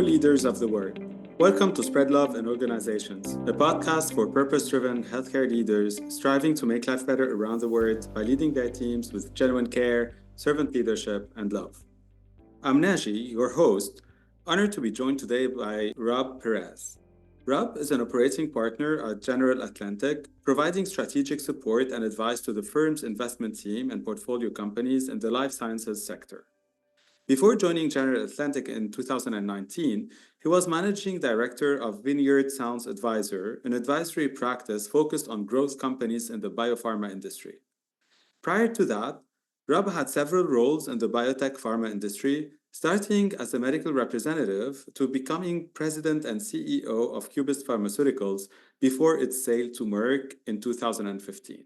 leaders of the world. Welcome to Spread Love in Organizations, a podcast for purpose-driven healthcare leaders striving to make life better around the world by leading their teams with genuine care, servant leadership, and love. I'm Naji, your host, honored to be joined today by Rob Perez. Rob is an operating partner at General Atlantic, providing strategic support and advice to the firm's investment team and portfolio companies in the life sciences sector. Before joining General Atlantic in 2019, he was managing director of Vineyard Sounds Advisor, an advisory practice focused on growth companies in the biopharma industry. Prior to that, Rob had several roles in the biotech pharma industry, starting as a medical representative to becoming president and CEO of Cubist Pharmaceuticals before its sale to Merck in 2015.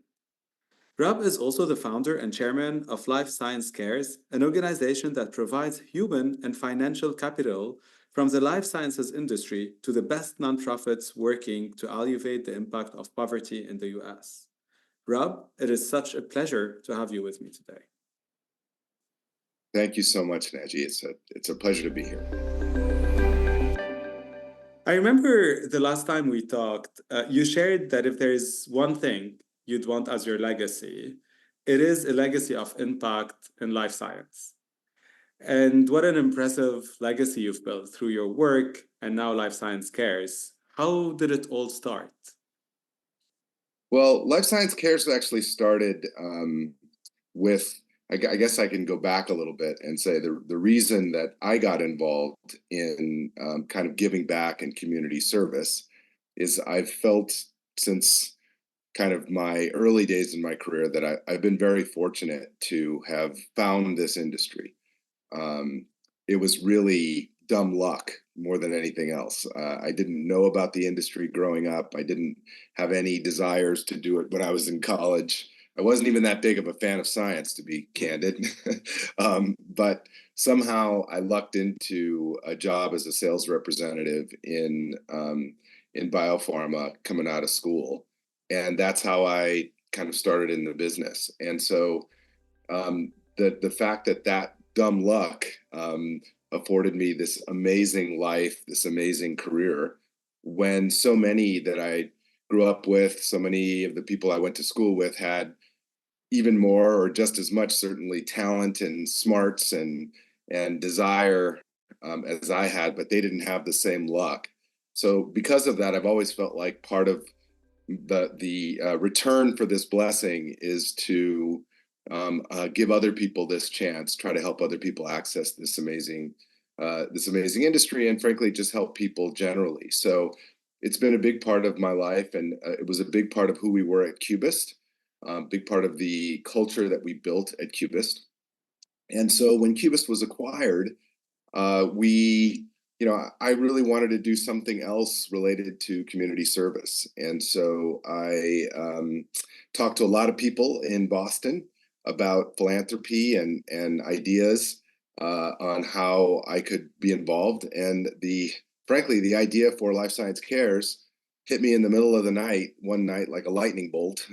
Rob is also the founder and chairman of Life Science Cares, an organization that provides human and financial capital from the life sciences industry to the best nonprofits working to alleviate the impact of poverty in the US. Rob, it is such a pleasure to have you with me today. Thank you so much, Naji. It's a pleasure to be here. I remember the last time we talked, you shared that if there is one thing you'd want as your legacy, it is a legacy of impact in life science. And what an impressive legacy you've built through your work and now Life Science Cares. How did it all start? Well, Life Science Cares actually started with, I guess I can go back a little bit and say the reason that I got involved in kind of giving back and community service is I've felt since kind of my early days in my career that I've been very fortunate to have found this industry. It was really dumb luck more than anything else. I didn't know about the industry growing up. I didn't have any desires to do it when I was in college. I wasn't even that big of a fan of science, to be candid. But somehow I lucked into a job as a sales representative in biopharma coming out of school. And that's how I kind of started in the business. And so the fact that dumb luck afforded me this amazing life, this amazing career, when so many that I grew up with, so many of the people I went to school with had even more or just as much, certainly, talent and smarts and desire as I had, but they didn't have the same luck. So because of that, I've always felt like part of the return for this blessing is to give other people this chance, try to help other people access this amazing industry, and frankly, just help people generally. So it's been a big part of my life, and it was a big part of who we were at Cubist, big part of the culture that we built at Cubist. And so when Cubist was acquired, I really wanted to do something else related to community service. And so I talked to a lot of people in Boston about philanthropy and ideas on how I could be involved. And frankly, the idea for Life Science Cares hit me in the middle of the night, one night, like a lightning bolt.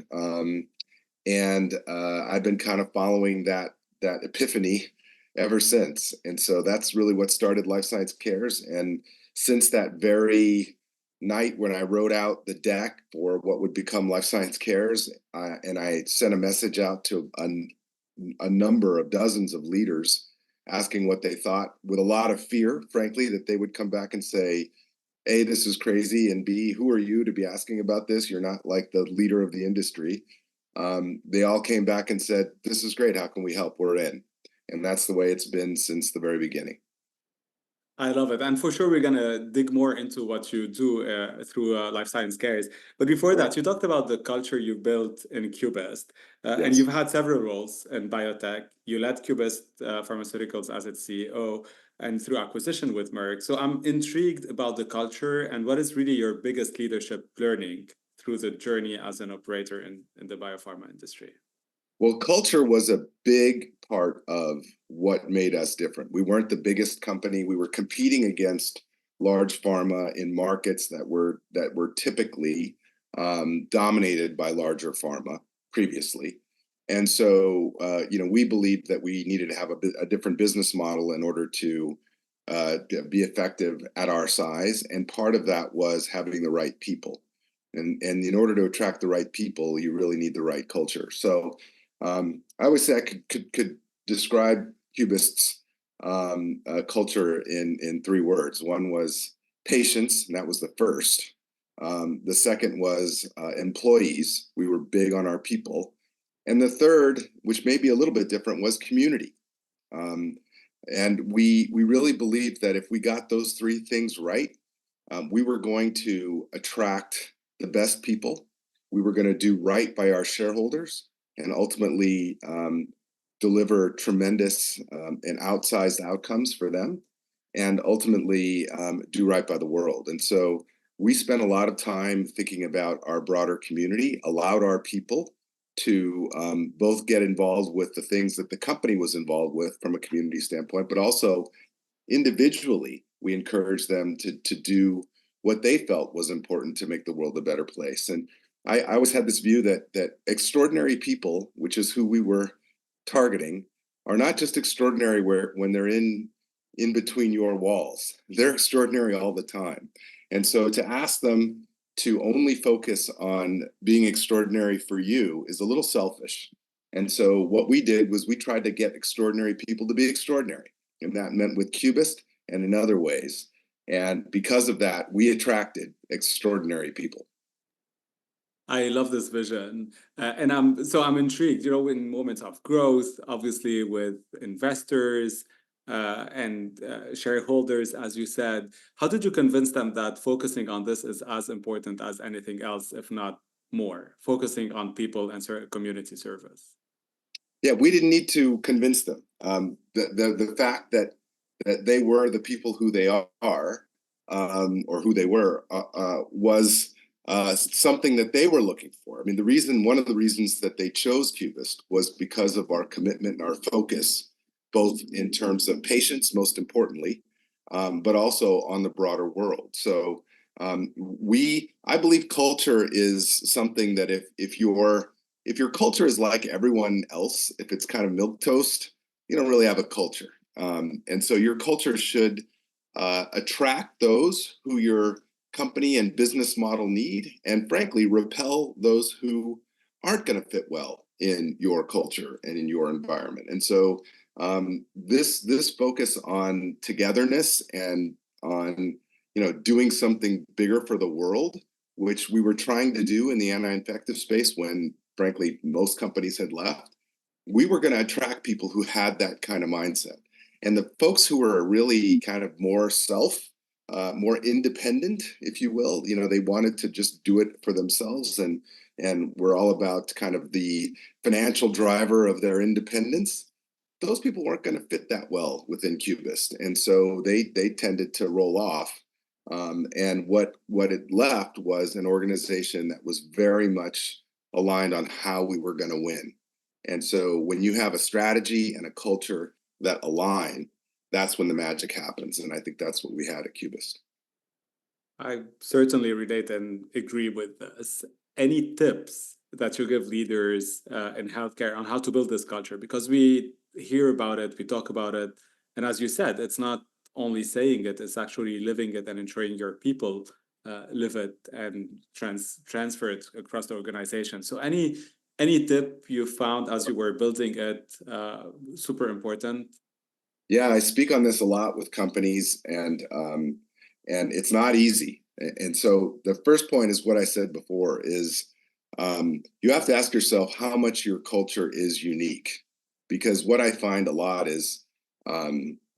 And I've been kind of following that epiphany ever since. And so that's really what started Life Science Cares. And since that very night when I wrote out the deck for what would become Life Science Cares, and I sent a message out to a number of dozens of leaders asking what they thought, with a lot of fear, frankly, that they would come back and say, A, this is crazy, and B, who are you to be asking about this? You're not like the leader of the industry. They all came back and said, this is great. How can we help? We're in. And that's the way it's been since the very beginning. I love it. And for sure, we're going to dig more into what you do through Life Science Cares. But before that, you talked about the culture you built in Cubist. Yes. And you've had several roles in biotech. You led Cubist Pharmaceuticals as its CEO and through acquisition with Merck. So I'm intrigued about the culture and what is really your biggest leadership learning through the journey as an operator in the biopharma industry. Well, culture was a big part of what made us different. We weren't the biggest company. We were competing against large pharma in markets that were typically dominated by larger pharma previously. And so, we believed that we needed to have a different business model in order to be effective at our size. And part of that was having the right people. And in order to attract the right people, you really need the right culture. So I always say I could describe Cubist's culture in three words. One was patience, and that was the first. The second was employees. We were big on our people. And the third, which may be a little bit different, was community. And we really believed that if we got those three things right, we were going to attract the best people. We were going to do right by our shareholders and ultimately deliver tremendous and outsized outcomes for them, and ultimately do right by the world. And so we spent a lot of time thinking about our broader community, allowed our people to both get involved with the things that the company was involved with from a community standpoint, but also individually, we encouraged them to do what they felt was important to make the world a better place. And I always had this view that extraordinary people, which is who we were targeting, are not just extraordinary when they're in between your walls. They're extraordinary all the time. And so to ask them to only focus on being extraordinary for you is a little selfish. And so what we did was we tried to get extraordinary people to be extraordinary. And that meant with Cubist and in other ways. And because of that, we attracted extraordinary people. I love this vision. And I'm intrigued, in moments of growth, obviously with investors and shareholders, as you said, how did you convince them that focusing on this is as important as anything else, if not more, focusing on people and community service? Yeah, we didn't need to convince them. The fact that they were the people who they are, or who they were, was something that they were looking for. I mean, one of the reasons that they chose Cubist was because of our commitment and our focus, both in terms of patients, most importantly, but also on the broader world. So I believe culture is something that if your culture is like everyone else, if it's kind of milquetoast, you don't really have a culture. And so your culture should attract those who your company and business model need, and frankly, repel those who aren't going to fit well in your culture and in your environment. And so this focus on togetherness and on doing something bigger for the world, which we were trying to do in the anti-infective space when frankly most companies had left, we were going to attract people who had that kind of mindset. And the folks who were really kind of more more independent, if you will, they wanted to just do it for themselves, and we're all about kind of the financial driver of their independence. Those people weren't going to fit that well within Cubist, and so they tended to roll off. And what it left was an organization that was very much aligned on how we were going to win. And so when you have a strategy and a culture that align, that's when the magic happens. And I think that's what we had at Cubist. I certainly relate and agree with this. Any tips that you give leaders in healthcare on how to build this culture? Because we hear about it, we talk about it. And as you said, it's not only saying it, it's actually living it and ensuring your people live it and transfer it across the organization. So any tip you found as you were building it super important? Yeah, I speak on this a lot with companies, and it's not easy. And so the first point is what I said before is you have to ask yourself how much your culture is unique, because what I find a lot is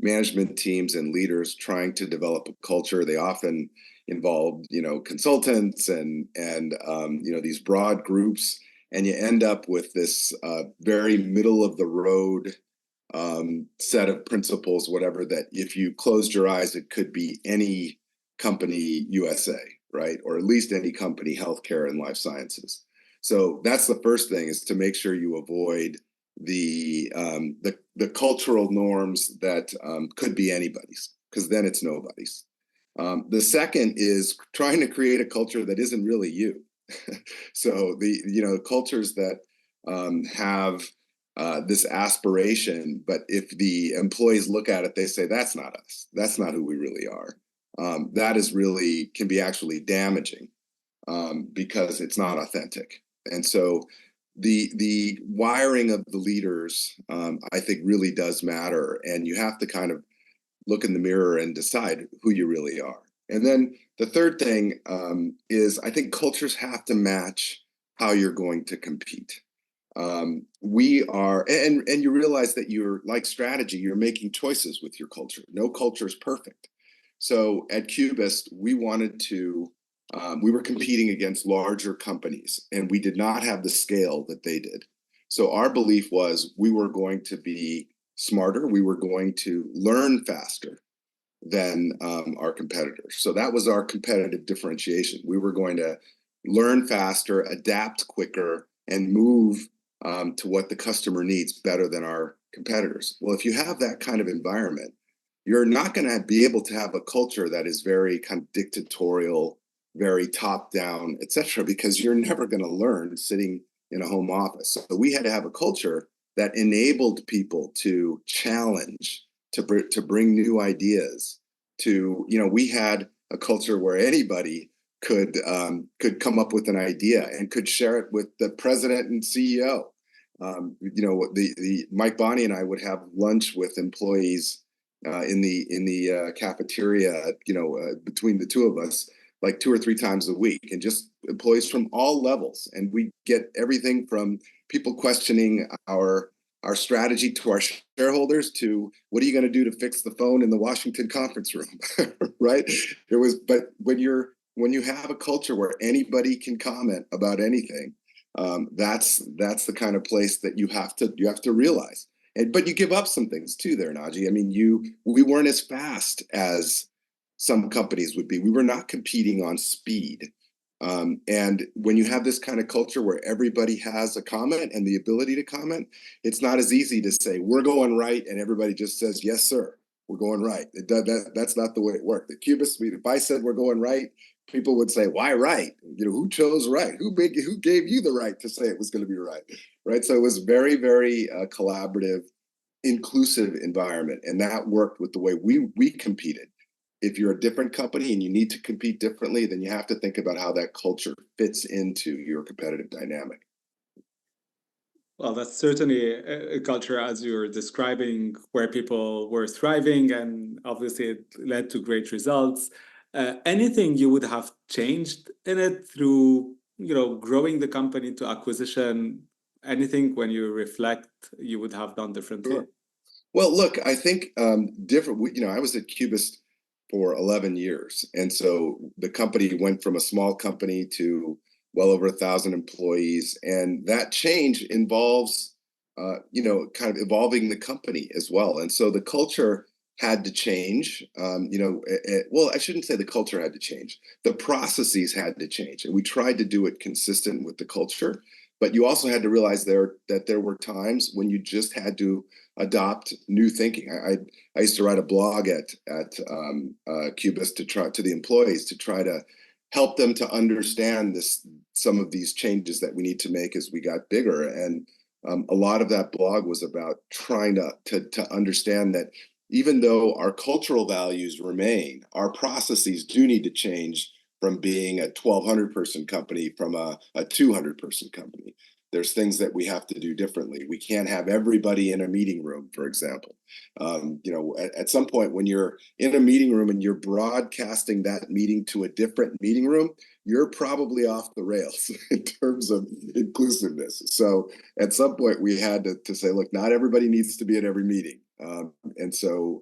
management teams and leaders trying to develop a culture. They often involve consultants and these broad groups, and you end up with this very middle of the road set of principles, whatever, that if you closed your eyes, it could be any company USA, right? Or at least any company, healthcare and life sciences. So that's the first thing, is to make sure you avoid the cultural norms that could be anybody's, because then it's nobody's. The second is trying to create a culture that isn't really you. So the cultures that have this aspiration, but if the employees look at it, they say, that's not us. That's not who we really are. That is really can be actually damaging because it's not authentic. And so the wiring of the leaders, I think, really does matter. And you have to kind of look in the mirror and decide who you really are. And then the third thing is I think cultures have to match how you're going to compete. We are, and you realize that you're like strategy, you're making choices with your culture. No culture is perfect. So at Cubist, we wanted to, we were competing against larger companies and we did not have the scale that they did. So our belief was we were going to be smarter, we were going to learn faster than our competitors. So that was our competitive differentiation. We were going to learn faster, adapt quicker, and move to what the customer needs better than our competitors. Well, if you have that kind of environment, you're not going to be able to have a culture that is very kind of dictatorial, very top down, et cetera, because you're never going to learn sitting in a home office. So we had to have a culture that enabled people to challenge, to bring new ideas, to, we had a culture where anybody could come up with an idea and could share it with the president and CEO. The Mike Bonney and I would have lunch with employees in the cafeteria, between the two of us, like 2 or 3 times a week, and just employees from all levels. And we get everything from people questioning our strategy to our shareholders to what are you going to do to fix the phone in the Washington conference room, right? But when you have a culture where anybody can comment about anything, that's the kind of place that you have to realize. But you give up some things too there, Naji. I mean, we weren't as fast as some companies would be. We were not competing on speed. And when you have this kind of culture where everybody has a comment and the ability to comment, it's not as easy to say, we're going right, and everybody just says, yes, sir, we're going right. That's not the way it worked. At Cubist, if I said we're going right, people would say, why right? Who chose right? Who gave you the right to say it was going to be right? Right. So it was very, very collaborative, inclusive environment. And that worked with the way we competed. If you're a different company and you need to compete differently, then you have to think about how that culture fits into your competitive dynamic. Well, that's certainly a culture, as you're describing, where people were thriving, and obviously it led to great results. Anything you would have changed in it through, growing the company to acquisition? Anything when you reflect you would have done differently? Sure. Well, look, I think different. I was at Cubist for 11 years. And so the company went from a small company to well over 1,000 employees. And that change involves, kind of evolving the company as well. And so the culture had to change. Well, I shouldn't say the culture had to change. The processes had to change. And we tried to do it consistent with the culture. But you also had to realize that there were times when you just had to adopt new thinking. I used to write a blog at Cubist to the employees to try to help them to understand some of these changes that we need to make as we got bigger. And a lot of that blog was about trying to understand that even though our cultural values remain, our processes do need to change from being a 1,200 person company from a 200 person company. There's things that we have to do differently. We can't have everybody in a meeting room, for example. At some point when you're in a meeting room and you're broadcasting that meeting to a different meeting room, you're probably off the rails in terms of inclusiveness. So at some point we had to say, look, not everybody needs to be at every meeting. And so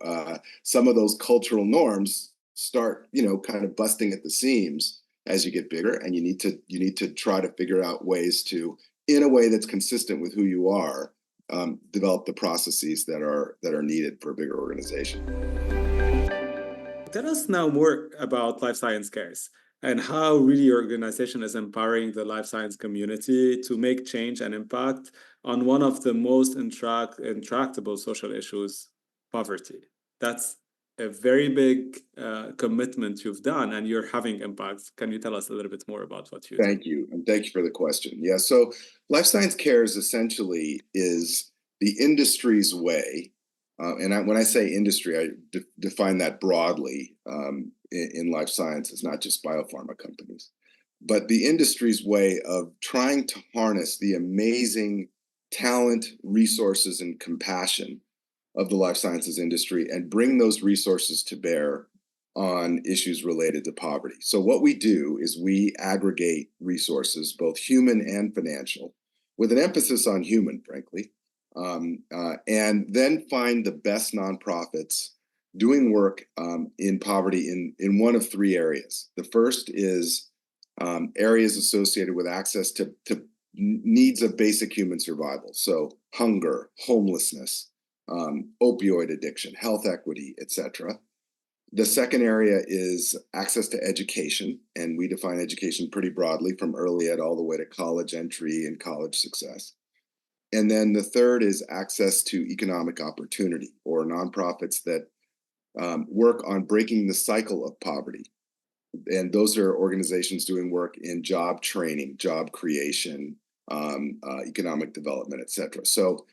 some of those cultural norms start, kind of busting at the seams as you get bigger, and you need to try to figure out ways to, in a way that's consistent with who you are, develop the processes that are needed for a bigger organization. Tell us now more about life science cares and how really your organization is empowering the life science community to make change and impact on one of the most intractable social issues, poverty. That's a very big commitment you've done, and you're having impacts. Can you tell us a little bit more about what you do? Thank you. And thank you for the question. Yeah. So Life Science Cares essentially is the industry's way, when I say industry, I define that broadly in life sciences, not just biopharma companies, but the industry's way of trying to harness the amazing talent, resources, and compassion of the life sciences industry and bring those resources to bear on issues related to poverty. So what we do is we aggregate resources, both human and financial, with an emphasis on human, frankly, and then find the best nonprofits doing work in poverty in one of three areas. The first is areas associated with access to needs of basic human survival. So hunger, homelessness, opioid addiction, health equity, etc. The second area is access to education, and we define education pretty broadly from early ed all the way to college entry and college success. And then the third is access to economic opportunity, or nonprofits that work on breaking the cycle of poverty. And those are organizations doing work in job training, job creation, economic development, etc. So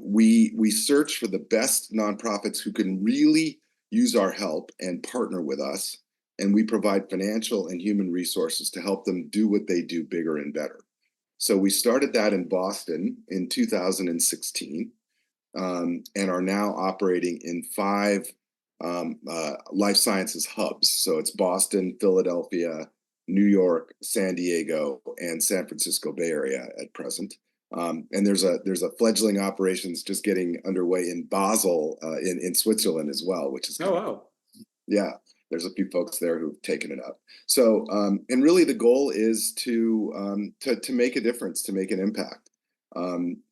we search for the best nonprofits who can really use our help and partner with us, and we provide financial and human resources to help them do what they do bigger and better. So we started that in Boston in 2016, and are now operating in 5 life sciences hubs. So it's Boston, Philadelphia, New York, San Diego, and San Francisco Bay Area at present. And there's a fledgling operations just getting underway in Basel, in Switzerland as well, which is wow. Yeah, there's a few folks there who've taken it up. So, and really the goal is to make a difference, to make an impact.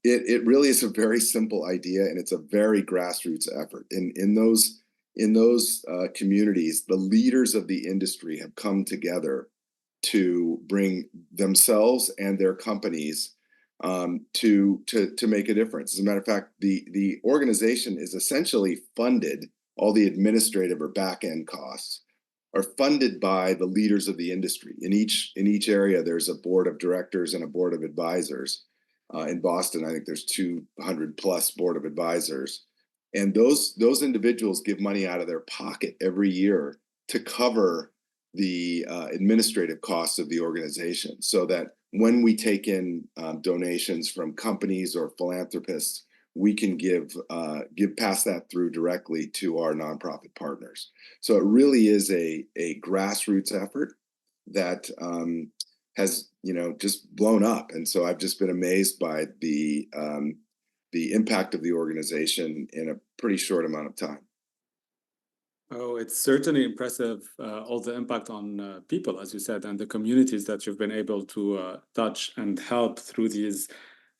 It really is a very simple idea, and it's a very grassroots effort. In those communities, the leaders of the industry have come together to bring themselves and their companies to make a difference. As a matter of fact, the organization is essentially funded. All the administrative or back end costs are funded by the leaders of the industry. In each area, there's a board of directors and a board of advisors. In Boston, I think there's 200 plus board of advisors. And those individuals give money out of their pocket every year to cover the administrative costs of the organization, so that when we take in donations from companies or philanthropists, we can pass that through directly to our nonprofit partners. So it really is a grassroots effort that has just blown up, and so I've just been amazed by the impact of the organization in a pretty short amount of time. Oh, it's certainly impressive, all the impact on people, as you said, and the communities that you've been able to touch and help through these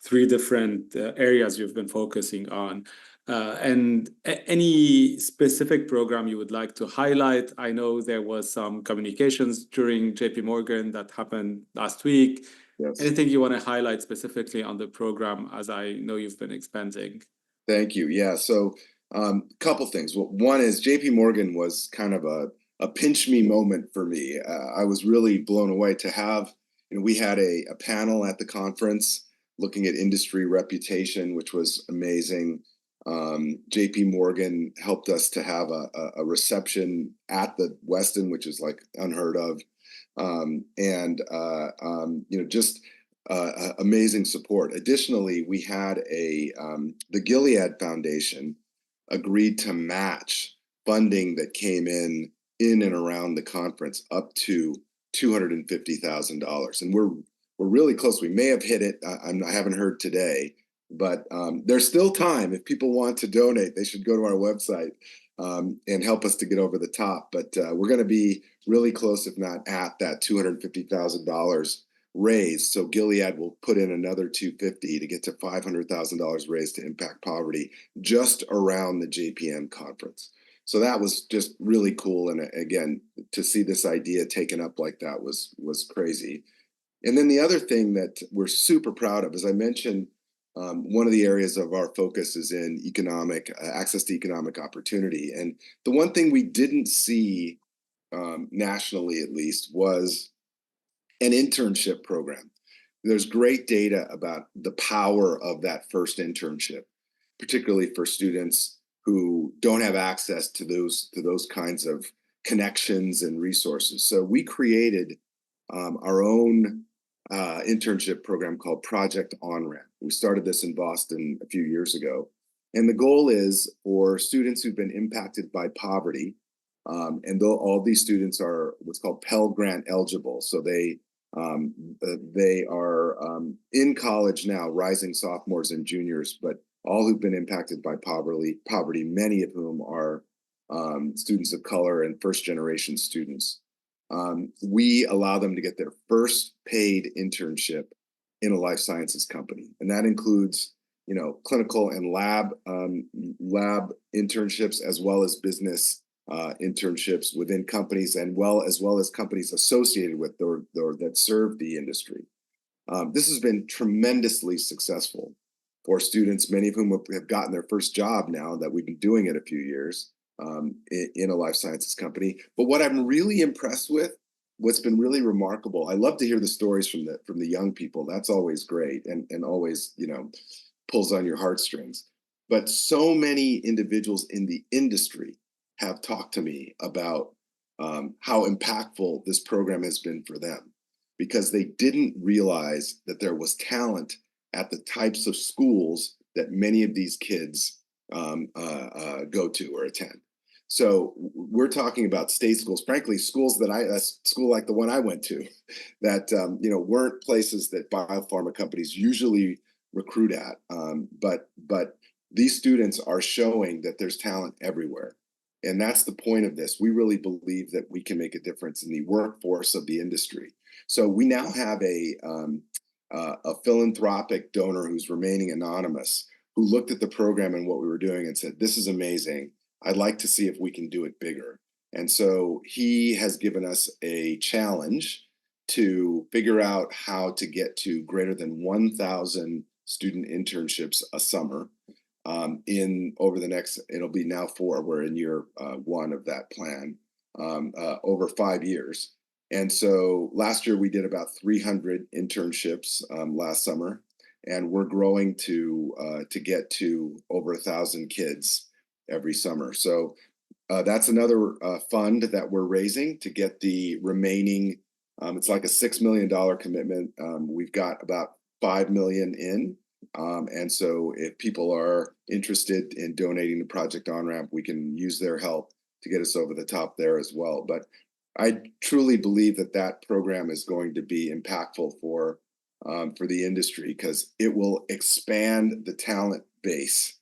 3 different areas you've been focusing on. And any specific program you would like to highlight? I know there was some communications during JP Morgan that happened last week. Yes. Anything you want to highlight specifically on the program, as I know you've been expanding? Thank you. Yeah. So couple things. Well, one is JP Morgan was kind of a pinch me moment for me. I was really blown away to have, we had a panel at the conference looking at industry reputation, which was amazing. JP Morgan helped us to have a reception at the Westin, which is like unheard of. Just amazing support. Additionally, we had the Gilead Foundation agreed to match funding that came in and around the conference up to $250,000, and we're really close. We may have hit it. I haven't heard today, but there's still time. If people want to donate, they should go to our website and help us to get over the top. But we're going to be really close, if not at that $250,000 raised. So Gilead will put in another $250 to get to $500,000 raised to impact poverty just around the JPM conference. So that was just really cool. And again, to see this idea taken up like that was crazy. And then the other thing that we're super proud of, as I mentioned, one of the areas of our focus is in economic access to economic opportunity. And the one thing we didn't see nationally, at least, was an internship program. There's great data about the power of that first internship. particularly for students who don't have access to those kinds of connections and resources. So we created our own internship program called Project On-Ramp. We started this in Boston a few years ago. And the goal is for students who've been impacted by poverty, and all these students are what's called Pell Grant eligible. So they are in college now, rising sophomores and juniors, but all who've been impacted by poverty, many of whom are students of color and first-generation students. We allow them to get their first paid internship in a life sciences company, and that includes, clinical and lab internships, as well as business internships within companies, and as well as companies associated with or that serve the industry. This has been tremendously successful for students, many of whom have gotten their first job now that we've been doing it a few years in a life sciences company. But what I'm really impressed with, what's been really remarkable, I love to hear the stories from the young people. That's always great and always, pulls on your heartstrings. But so many individuals in the industry have talked to me about how impactful this program has been for them, because they didn't realize that there was talent at the types of schools that many of these kids go to or attend. So we're talking about state schools, frankly, schools that a school like the one I went to, that weren't places that biopharma companies usually recruit at. But these students are showing that there's talent everywhere. And that's the point of this. We really believe that we can make a difference in the workforce of the industry. So we now have a philanthropic donor who's remaining anonymous, who looked at the program and what we were doing and said, "This is amazing. I'd like to see if we can do it bigger." And so he has given us a challenge to figure out how to get to greater than 1,000 student internships a summer. Over the next, it'll be now 4, we're in year 1 of that plan, over 5 years. And so last year we did about 300 internships last summer, and we're growing to get to over 1,000 kids every summer. So that's another fund that we're raising to get the remaining. It's like a $6 million commitment. We've got about $5 million in. And so if people are interested in donating to Project On-Ramp, we can use their help to get us over the top there as well. But I truly believe that program is going to be impactful for the industry, because it will expand the talent base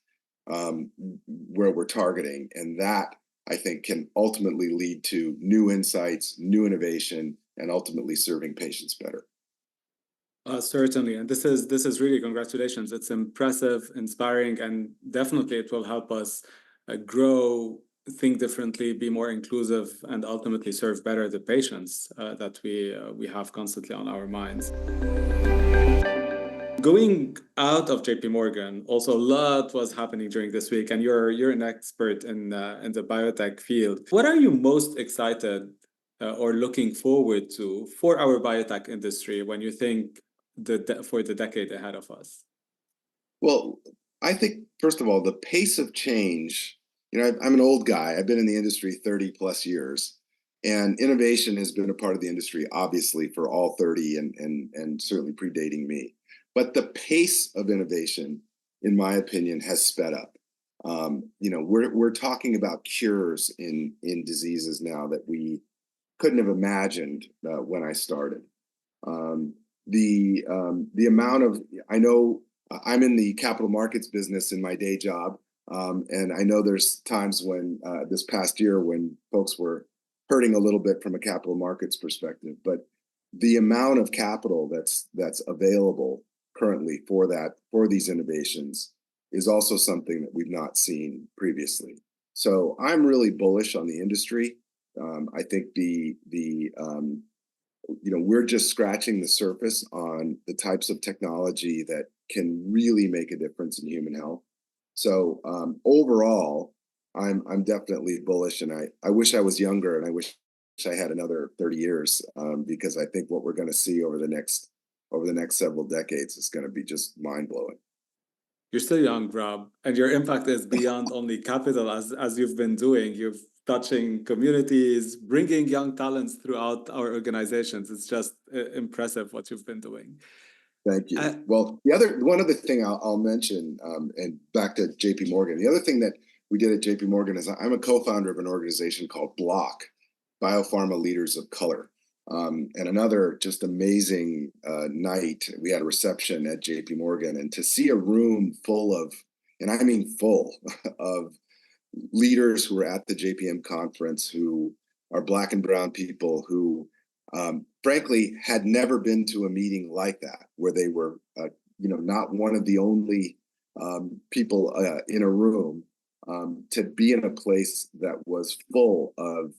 where we're targeting. And that, I think, can ultimately lead to new insights, new innovation, and ultimately serving patients better. Certainly, and this is really, congratulations. It's impressive, inspiring, and definitely it will help us grow, think differently, be more inclusive, and ultimately serve better the patients that we have constantly on our minds. Going out of JP Morgan, also a lot was happening during this week, and you're an expert in the biotech field. What are you most excited or looking forward to for our biotech industry when you think for the decade ahead of us? Well, I think, first of all, the pace of change, I'm an old guy. I've been in the industry 30 plus years, and innovation has been a part of the industry, obviously, for all 30 and certainly predating me. But the pace of innovation, in my opinion, has sped up. We're talking about cures in diseases now that we couldn't have imagined when I started. The amount of, I know I'm in the capital markets business in my day job, and I know there's times when this past year when folks were hurting a little bit from a capital markets perspective, but the amount of capital that's available currently for these innovations is also something that we've not seen previously. So I'm really bullish on the industry. I think we're just scratching the surface on the types of technology that can really make a difference in human health. So overall, I'm definitely bullish, and I wish I was younger, and I wish I had another 30 years, because I think what we're going to see over the next several decades is going to be just mind-blowing. You're still young, Rob, and your impact is beyond only capital, as you've been doing. You've touching communities, bringing young talents throughout our organizations. It's just impressive what you've been doing. Thank Uh, you. Well, one other thing I'll mention, and back to JP Morgan, the other thing that we did at JP Morgan is I'm a co-founder of an organization called Block, Biopharma Leaders of Color. And another just amazing night, we had a reception at JP Morgan, and to see a room full of, and I mean full, of leaders who were at the JPM conference who are Black and brown people who frankly had never been to a meeting like that, where they were not one of the only people in a room, to be in a place that was full of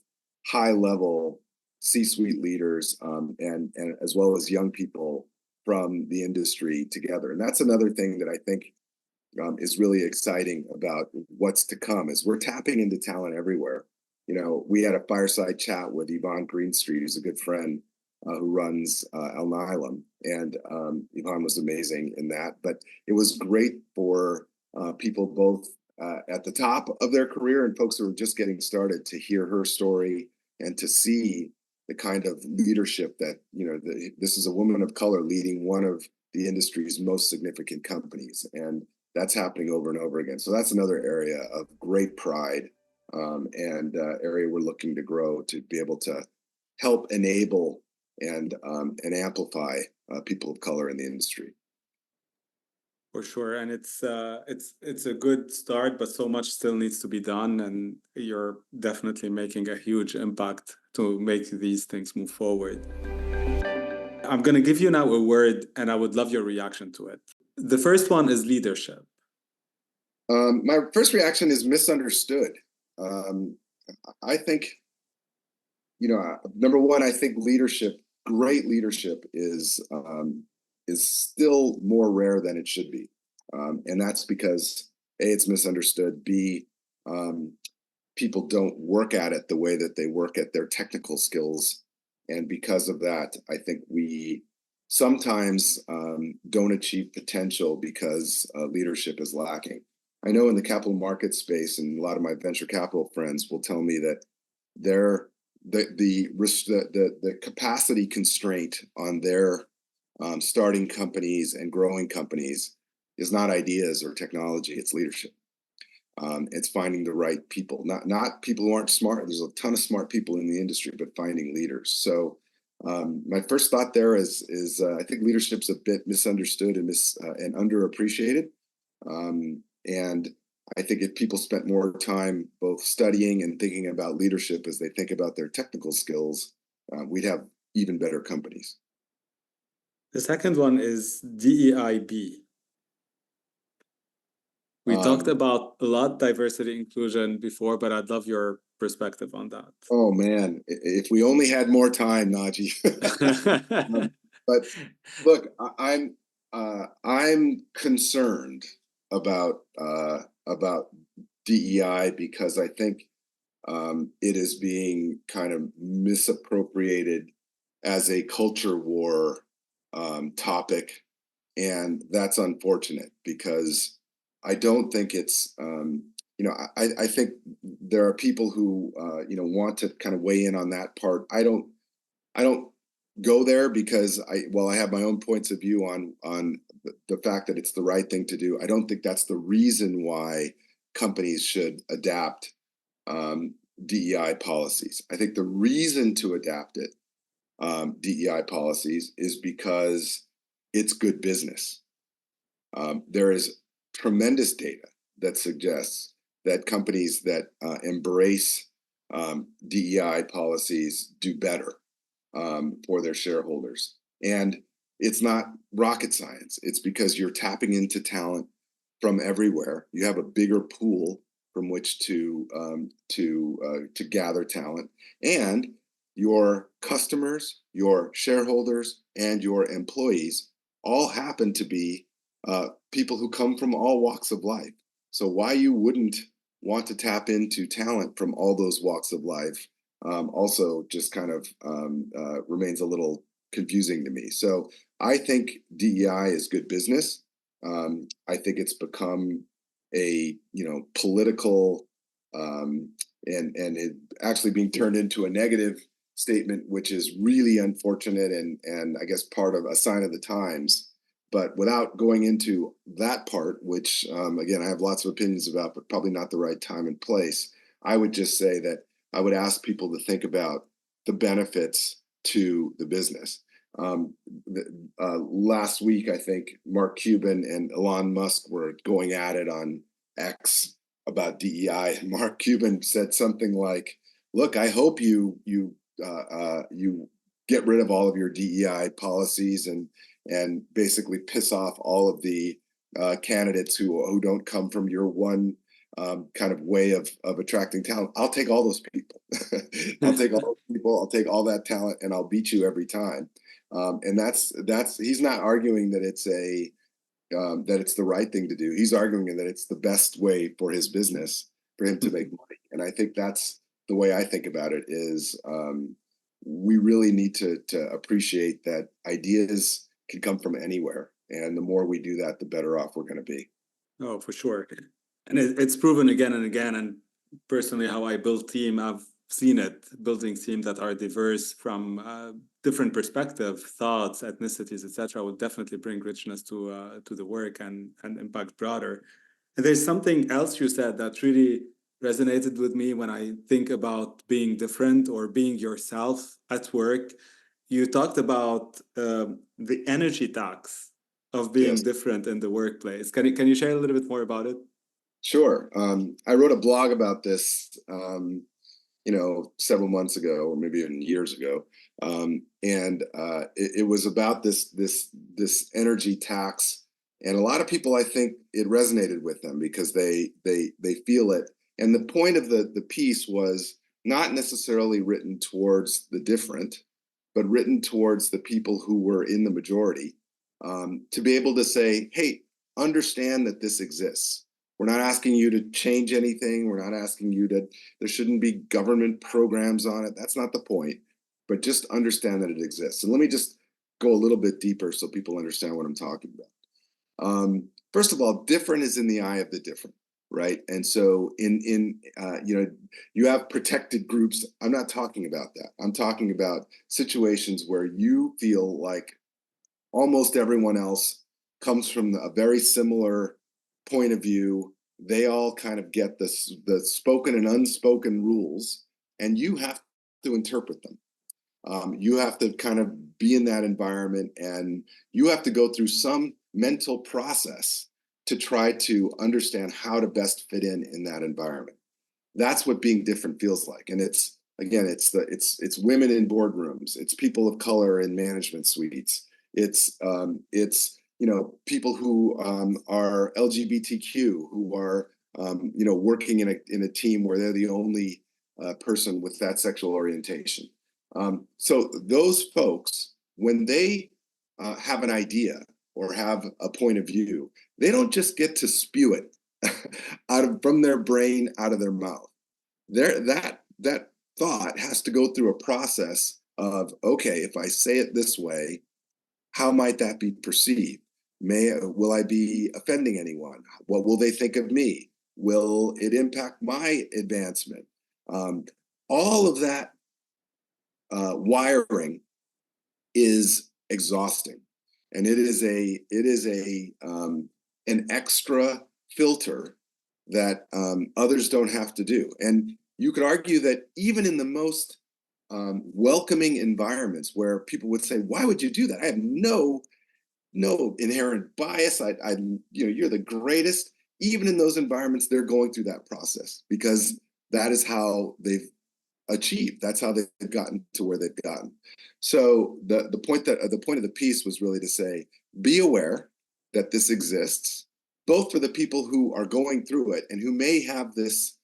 high level C-suite leaders, and as well as young people from the industry together. And that's another thing that I think is really exciting about what's to come, is we're tapping into talent everywhere. We had a fireside chat with Yvonne Greenstreet, who's a good friend, who runs Alnylam, and Yvonne was amazing in that. But it was great for people both at the top of their career and folks who are just getting started to hear her story and to see the kind of leadership that, this is a woman of color leading one of the industry's most significant companies. And that's happening over and over again. So that's another area of great pride, and area we're looking to grow, to be able to help enable and amplify people of color in the industry. For sure, and it's a good start, but so much still needs to be done, and you're definitely making a huge impact to make these things move forward. I'm going to give you now a word, and I would love your reaction to it. The first one is leadership. My first reaction is misunderstood. I think, number one, I think great leadership is still more rare than it should be. And that's because A, it's misunderstood. B, people don't work at it the way that they work at their technical skills. And because of that, I think we sometimes don't achieve potential because leadership is lacking. I know in the capital market space, and a lot of my venture capital friends will tell me that the capacity constraint on their starting companies and growing companies is not ideas or technology; it's leadership. It's finding the right people, not people who aren't smart. There's a ton of smart people in the industry, but finding leaders. So my first thought there is I think leadership's a bit misunderstood and underappreciated. And I think if people spent more time both studying and thinking about leadership as they think about their technical skills, we'd have even better companies. The second one is DEIB. We talked about a lot diversity inclusion before, but I'd love your perspective on that. Oh man, if we only had more time, Naji. But look, I'm concerned about DEI because I think it is being kind of misappropriated as a culture war topic, and that's unfortunate because I don't think it's I think there are people who want to kind of weigh in on that part. I don't go there because I have my own points of view on the fact that it's the right thing to do. I don't think that's the reason why companies should adapt DEI policies. I think the reason to adapt DEI policies is because it's good business. There is tremendous data that suggests that companies that embrace DEI policies do better for their shareholders. And it's not rocket science. It's because you're tapping into talent from everywhere. You have a bigger pool from which to gather talent, and your customers, your shareholders, and your employees all happen to be people who come from all walks of life. So why you wouldn't want to tap into talent from all those walks of life also just kind of remains a little confusing to me. So I think DEI is good business. I think it's become a political and it actually being turned into a negative statement, which is really unfortunate and I guess part of a sign of the times. But without going into that part, which again, I have lots of opinions about, but probably not the right time and place, I would just say that I would ask people to think about the benefits to the business. Last week, I think Mark Cuban and Elon Musk were going at it on X about DEI. And Mark Cuban said something like, "Look, I hope you get rid of all of your DEI policies and basically piss off all of the candidates who don't come from your one kind of way of attracting talent. I'll take all those people. I'll take all those people. I'll take all that talent, and I'll beat you every time." And that's he's not arguing that it's the right thing to do. He's arguing that it's the best way for his business for him to make money. And I think that's the way I think about it is we really need to appreciate that ideas can come from anywhere. And the more we do that, the better off we're going to be. Oh, for sure. And it's proven again and again. And personally, how I build team, I've seen it, building teams that are diverse from different perspective, thoughts, ethnicities, etc., will definitely bring richness to the work and impact broader. And there's something else you said that really resonated with me when I think about being different or being yourself at work. You talked about the energy tax of being Yes. different in the workplace. Can you share a little bit more about it? Sure. I wrote a blog about this, several months ago, or maybe even years ago, and it was about this energy tax. And a lot of people, I think, it resonated with them because they feel it. And the point of the piece was not necessarily written towards the different, but written towards the people who were in the majority, to be able to say, hey, understand that this exists. We're not asking you to change anything. We're not asking you there shouldn't be government programs on it. That's not the point, but just understand that it exists. And let me just go a little bit deeper so people understand what I'm talking about. First of all, different is in the eye of the different, right? And so you have protected groups. I'm not talking about that. I'm talking about situations where you feel like almost everyone else comes from a very similar point of view. They all kind of get the spoken and unspoken rules, and you have to interpret them. You have to kind of be in that environment, and you have to go through some mental process to try to understand how to best fit in that environment. That's what being different feels like. And it's women in boardrooms. It's people of color in management suites. It's people who are LGBTQ, who are working in a team where they're the only person with that sexual orientation. So those folks, when they have an idea or have a point of view, they don't just get to spew it from their brain out of their mouth. That thought has to go through a process of, okay, if I say it this way, how might that be perceived? Will I be offending anyone? What will they think of me? Will it impact my advancement? All of that wiring is exhausting, and it is an extra filter that others don't have to do. And you could argue that even in the most welcoming environments where people would say, "Why would you do that? I have no inherent bias. You're the greatest." Even in those environments, they're going through that process because that is how they've achieved. That's how they've gotten to where they've gotten. So the point of the piece was really to say, be aware that this exists, both for the people who are going through it and who may have this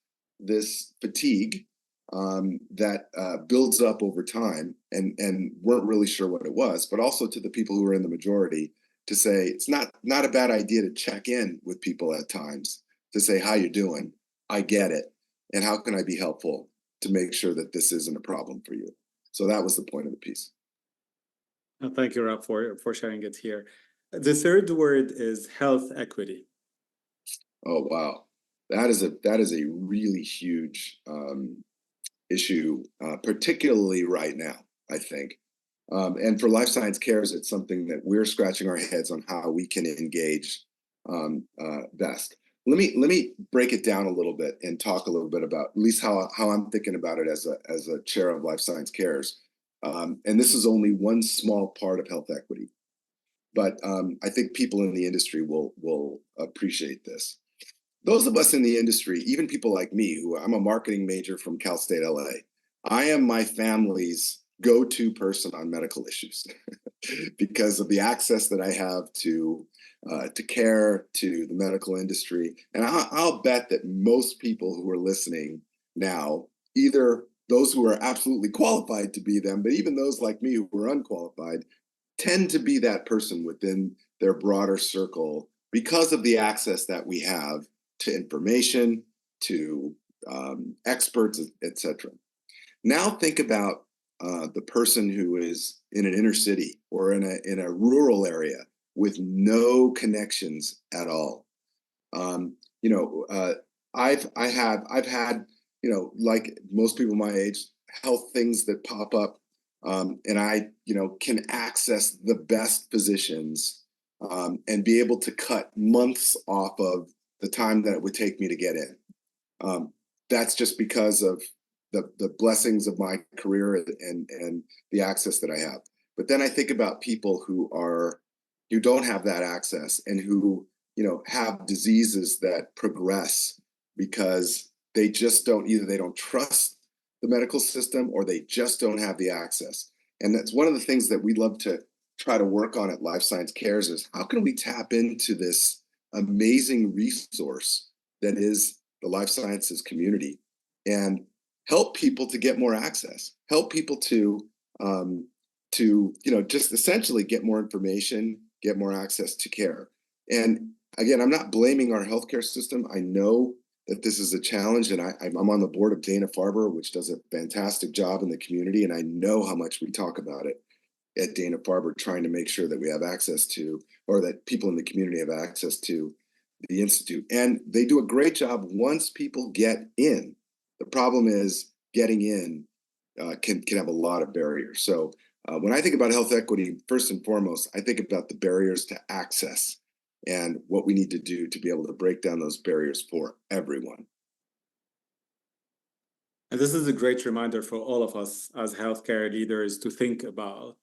fatigue that builds up over time and weren't really sure what it was, but also to the people who are in the majority to say it's not a bad idea to check in with people at times to say, how you doing? I get it. And how can I be helpful to make sure that this isn't a problem for you? So that was the point of the piece. Thank you, Rob, for sharing it here. The third word is health equity. Oh, wow. That is a really huge issue, particularly right now, I think. And for life science cares, it's something that we're scratching our heads on how we can engage best. Let me break it down a little bit and talk a little bit about at least how I'm thinking about it as a chair of life science cares. And this is only one small part of health equity, but I think people in the industry will appreciate this. Those of us in the industry, even people like me, who I'm a marketing major from Cal State LA, I am my family's go-to person on medical issues because of the access that I have to care, to the medical industry. And I'll bet that most people who are listening now, either those who are absolutely qualified to be them, but even those like me who are unqualified, tend to be that person within their broader circle because of the access that we have to information, to experts, etc. Now think about the person who is in an inner city or in a rural area with no connections at all. You know, I've had, you know, like most people my age, health things that pop up, and I, you know, can access the best physicians and be able to cut months off of the time that it would take me to get in. That's just because of the blessings of my career and the access that I have. But then I think about people who don't have that access and who, you know, have diseases that progress because they just don't, either they don't trust the medical system or they just don't have the access. And that's one of the things that we love to try to work on at Life Science Cares is how can we tap into this amazing resource that is the life sciences community and help people to get more access, help people to you know, just essentially get more information, get more access to care. And again, I'm not blaming our healthcare system. I know that this is a challenge, and I'm on the board of Dana-Farber, which does a fantastic job in the community, and I know how much we talk about it at Dana-Farber, trying to make sure that we have access to, or that people in the community have access to the Institute. And they do a great job once people get in. The problem is getting in can have a lot of barriers. So when I think about health equity, first and foremost, I think about the barriers to access and what we need to do to be able to break down those barriers for everyone. And this is a great reminder for all of us as healthcare leaders to think about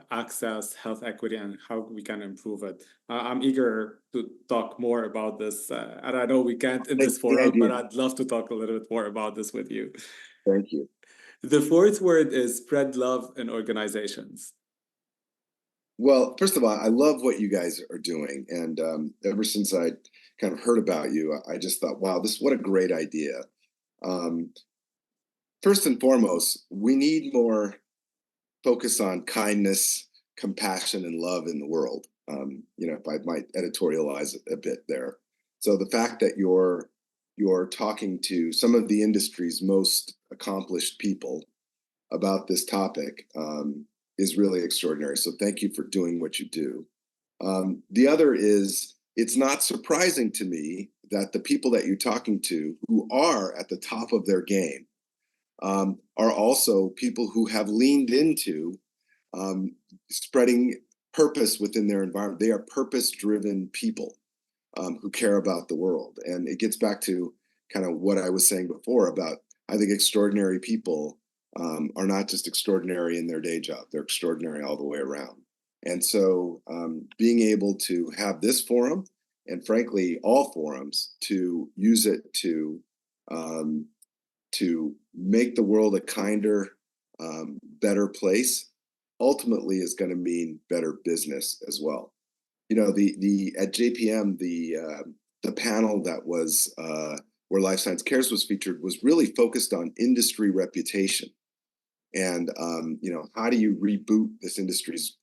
access, health equity, and how we can improve it. I'm eager to talk more about this. And I know we can't in this forum, but I'd love to talk a little bit more about this with you. Thank you. The fourth word is spread love in organizations. Well, first of all, I love what you guys are doing. And ever since I kind of heard about you, I just thought, wow, what a great idea. First and foremost, we need more focus on kindness, compassion, and love in the world. You know, if I might editorialize a bit there. So the fact that you're talking to some of the industry's most accomplished people about this topic is really extraordinary. So thank you for doing what you do. The other is, it's not surprising to me that the people that you're talking to who are at the top of their game are also people who have leaned into spreading purpose within their environment. They are purpose-driven people who care about the world. And it gets back to kind of what I was saying before about, I think extraordinary people are not just extraordinary in their day job, they're extraordinary all the way around. And so being able to have this forum, and frankly, all forums, to use it to make the world a kinder, better place, ultimately is going to mean better business as well. You know, at JPM, the panel that was where Life Science Cares was featured was really focused on industry reputation. And, you know, how do you reboot this industry's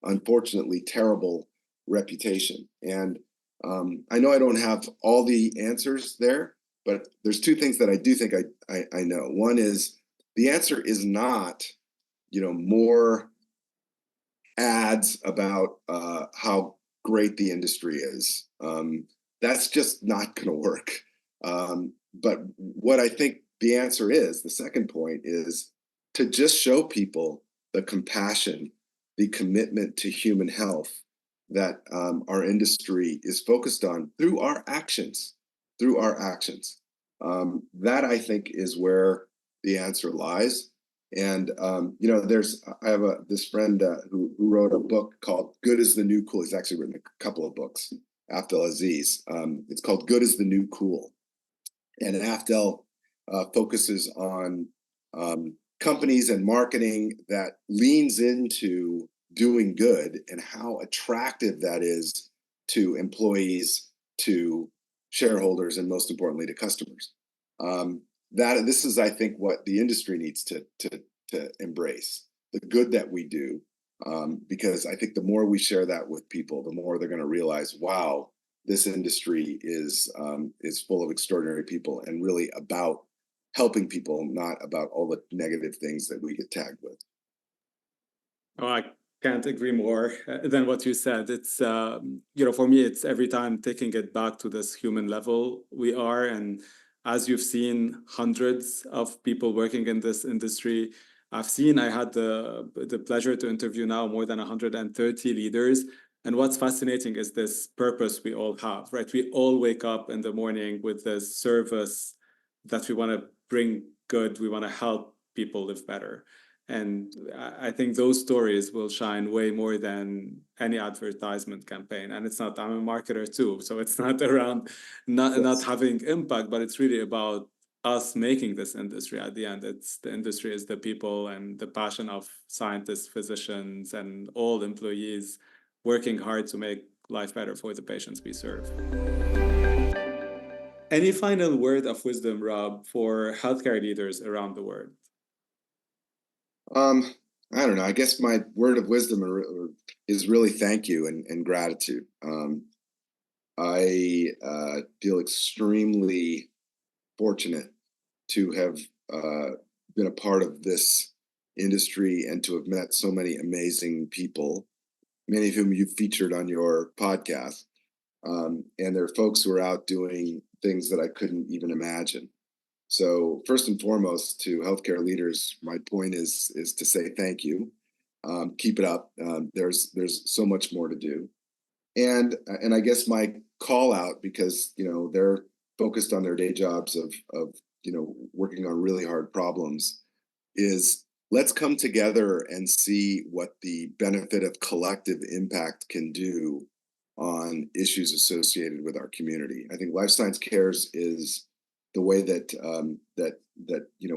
unfortunately terrible reputation? And I know I don't have all the answers there, but there's two things that I do think I know. One is the answer is not, you know, more ads about how great the industry is. That's just not going to work. But what I think the answer is, the second point is to just show people the compassion, the commitment to human health that our industry is focused on through our actions, that I think is where the answer lies. And I have this friend who wrote a book called "Good is the New Cool." He's actually written a couple of books, Abdel Aziz. It's called "Good is the New Cool," and Abdel focuses on companies and marketing that leans into doing good and how attractive that is to employees, to shareholders, and most importantly to customers. This is, I think, what the industry needs to embrace, the good that we do, because I think the more we share that with people, the more they're going to realize, wow, this industry is full of extraordinary people and really about helping people, not about all the negative things that we get tagged with. Oh, I can't agree more than what you said. It's, for me, it's every time taking it back to this human level we are. And as you've seen hundreds of people working in this industry, I had the pleasure to interview now more than 130 leaders. And what's fascinating is this purpose we all have, right? We all wake up in the morning with this service that we want to bring good, we want to help people live better. And I think those stories will shine way more than any advertisement campaign. And it's not, I'm a marketer too, so it's not around not having impact, but it's really about us making this industry at the end. It's the industry is the people and the passion of scientists, physicians, and all employees working hard to make life better for the patients we serve. Any final word of wisdom, Rob, for healthcare leaders around the world? I don't know. I guess my word of wisdom is really thank you and gratitude. I feel extremely fortunate to have been a part of this industry and to have met so many amazing people, many of whom you've featured on your podcast. And there are folks who are out doing things that I couldn't even imagine. So first and foremost, to healthcare leaders, my point is to say thank you. Keep it up. There's so much more to do, and I guess my call out, because they're focused on their day jobs of working on really hard problems, is let's come together and see what the benefit of collective impact can do on issues associated with our community. I think Life Science Cares is the way that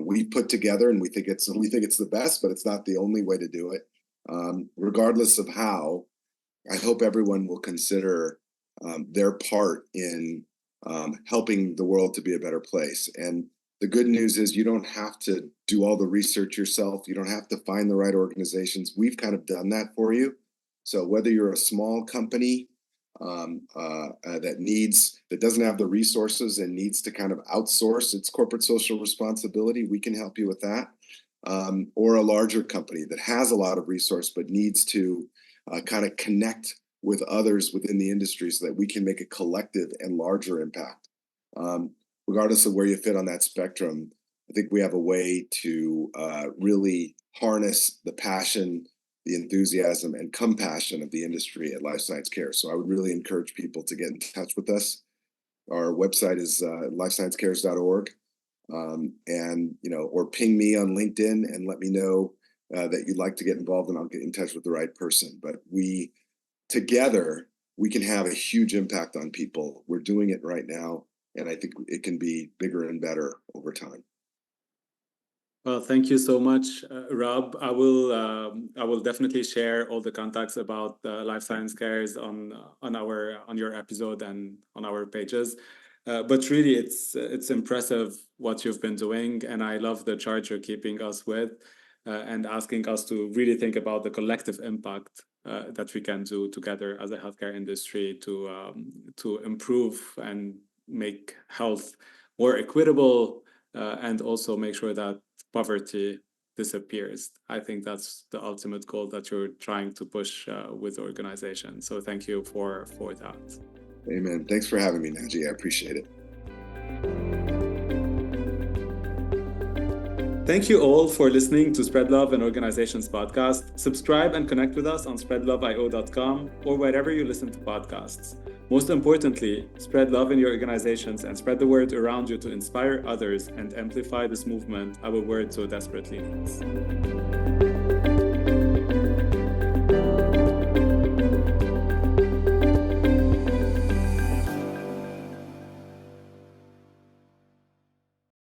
we put together, and we think it's the best, but it's not the only way to do it. Regardless of how, I hope everyone will consider their part in helping the world to be a better place. And the good news is you don't have to do all the research yourself. You don't have to find the right organizations. We've kind of done that for you. So whether you're a small company that doesn't have the resources and needs to kind of outsource its corporate social responsibility, we can help you with that. Or a larger company that has a lot of resource but needs to kind of connect with others within the industry so that we can make a collective and larger impact. Regardless of where you fit on that spectrum, I think we have a way to really harness the passion, the enthusiasm, and compassion of the industry at Life Science Care. So I would really encourage people to get in touch with us. Our website is lifesciencecares.org, or ping me on LinkedIn and let me know that you'd like to get involved, and I'll get in touch with the right person. But together, we can have a huge impact on people. We're doing it right now, and I think it can be bigger and better over time. Well, thank you so much, Rob. I will definitely share all the contacts about Life Science Cares on your episode and on our pages. But really, it's impressive what you've been doing, and I love the charge you're keeping us with and asking us to really think about the collective impact that we can do together as a healthcare industry to improve and make health more equitable and also make sure that poverty disappears. I think that's the ultimate goal that you're trying to push with the organization. So thank you for that. Amen. Thanks for having me, Naji. I appreciate it. Thank you all for listening to Spread Love in Organizations podcast. Subscribe and connect with us on SpreadLoveIO.com or wherever you listen to podcasts. Most importantly, spread love in your organizations and spread the word around you to inspire others and amplify this movement our world so desperately needs.